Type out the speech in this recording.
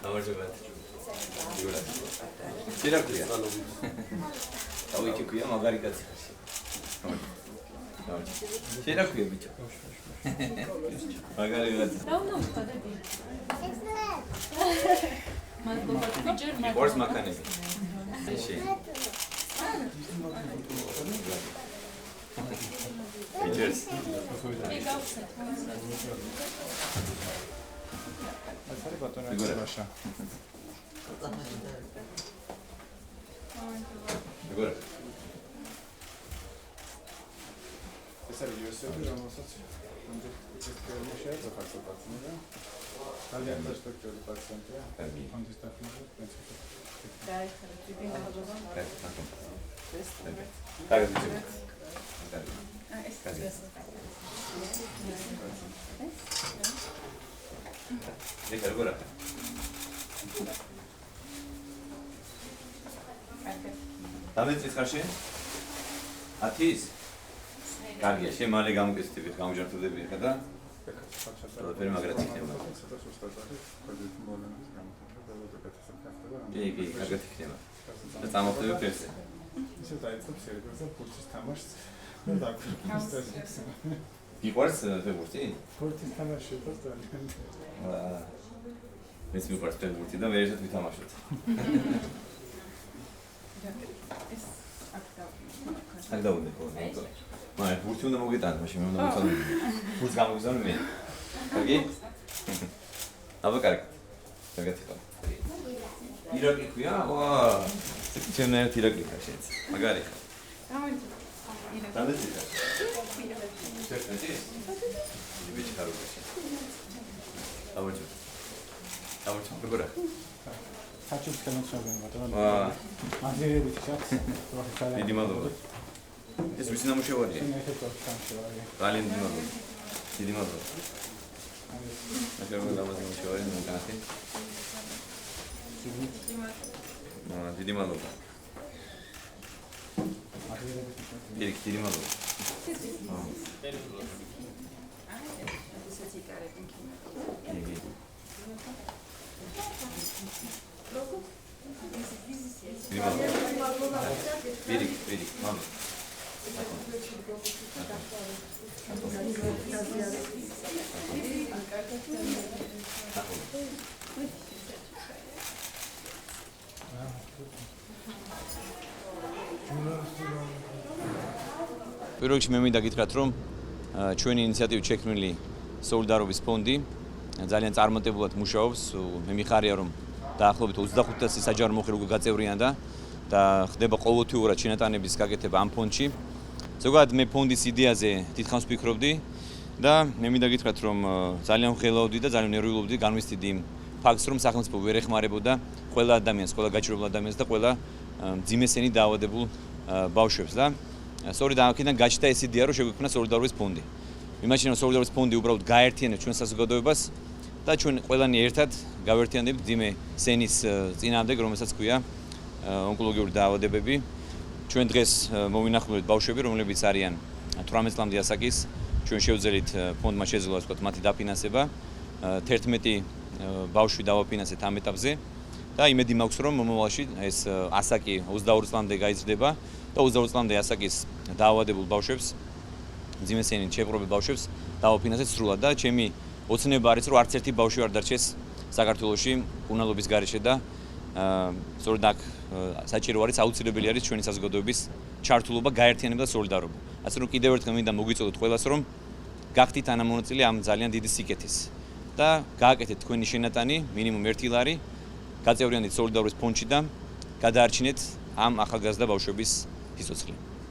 გამარჯობათ. იგივე. შერაქვია. დავიქიქია მაგარი კაცი ხარ. შერაქვია ბიჭო. მაგარი კაცი. დაუნავხადები. მადლობა ბიჭო. მიყურს მანქანები. ეში. Cheers. Asari batoner başa. Agora. Essa videosu ramosat. Önce bir şey yaparsın ya. Hadi yaklaştık şöyle parsante. Tabii. Önce takımda ben Deja agora. Დამეწეს ხარში? 10-ის? კარგია, შენ მალე გამოგესტები, გამოჯანმრთელები ხარ და? ყველაფერი მაგრად იქნება. კი, კარგად იქნება. და წამოხდება ფერზე. ისე დაიწყებს სერვერზე ფურცის თამაშს. და დაგვიწყდეს. გიყვარს ფეხბურთი? ფურცის თამაში პოსტალიან. მეც მიყვარს ფეხბურთი და მე ერთად ვითამაშოთ. აქ დავუნდე ხოლმე. მაგრამ ფურცი უნდა მოგიტანო, მაშინ მე უნდა მოგწონო. ფურცს გამოგზავნე მე. კარგი? აბა კარგი. კარგად იყო. ირაკი ქვია? ვა! ჩემ ერთ ირაკი ხარ შენც. მაგარი ხარ. დამეწეს. ბიჭი ხარ უკვე. დავაჭო. როგორ ახ? საჩუქს განაცნობენ ბატონო. აა. აზერები ჩაქს. დიდი მადლობა. ეს ვისი ნამუშევარია? ძალიან დიდი მადლობა. დიდი მადლობა. ნახევარ დამაზი ნამუშევარი მოგანახე. დიდი მადლობა. დიდი მადლობა. Vedi, mamma. პირველ რიგში მე მინდა გითხრათ, რომ ჩვენი ინიციატივით შექმნილი სოლიდარობის ფონდი ძალიან წარმატებულად მუშაობს. მე მიხარია, რომ დაახლოებით 25,000 საჯარო მოხელე უკვე გაწევრიანდა და ხდება ყოველთვიურად შენატანების გაკეთება ამ ფონდში. ზოგადად მე ფონდის იდეაზე დიდხანს ვფიქრობდი და მე მინდა გითხრათ, რომ ძალიან ვხელავდი და ძალიან ნერვიულობდი განვისტიდი იმ ფაქტს, რომ სახელმწიფო ვერ ეხმარებოდა ყველა ადამიანს, ყველა გაჭირვებულ ადამიანს და ყველა მძიმესენი დაავადებულ ბავშვებს და სწორედ აქედან გაჩნდა ეს იდეა, რომ შეგვექმნა სოლიდარობის ფონდი. ვიმაჩნია, რომ სოლიდარობის ფონდი უბრალოდ გაერთიანებს ჩვენ საზოგადოებას და ჩვენ ყველანი ერთად გავერთიანდებთ მძიმე სენის წინააღმდეგ, რომელსაც ქვია ონკოლოგიური დაავადებები. ჩვენ დღეს მოვინახულეთ ბავშვები, რომლებიც არიან 18 წლამდე ასაკის. ჩვენ შევძელით ფონდმა შეძლო, ასე ვთქვათ, მათი დაფინანსება. 11 ბავშვი დავაფინანსეთ ამ ეტაპზე და იმედი მაქვს, რომ მომავალში ეს ასაკი 22 წლამდე გაიზრდება და 22 წლამდე ასაკის დაავადებულ ბავშვებს, მძიმე სენით შეპყრობილ ბავშვებს დავაფინანსეთ სრულად და ჩემი ოცნება არის, რომ არც ერთი ბავშვი არ დარჩეს საქართველოში უნალობის გარეშე და სწორედ აქ საჭირო არის, აუცილებელი არის ჩვენი საზოგადოების ჩართულობა, გაერთიანება და სოლიდარობა. ასე რომ კიდევ ერთხელ მინდა მოგიწოდოთ ყველას, რომ გახდით თანამონაწილე ამ ძალიან დიდი სიკეთის და გააკეთეთ თქვენი შენატანი მინიმუმ 1 ლარი, გაწევრიანდით სოლიდარობის ფონდში და გადაარჩინეთ ამ ახალგაზრდა ბავშვების სიცოცხლე.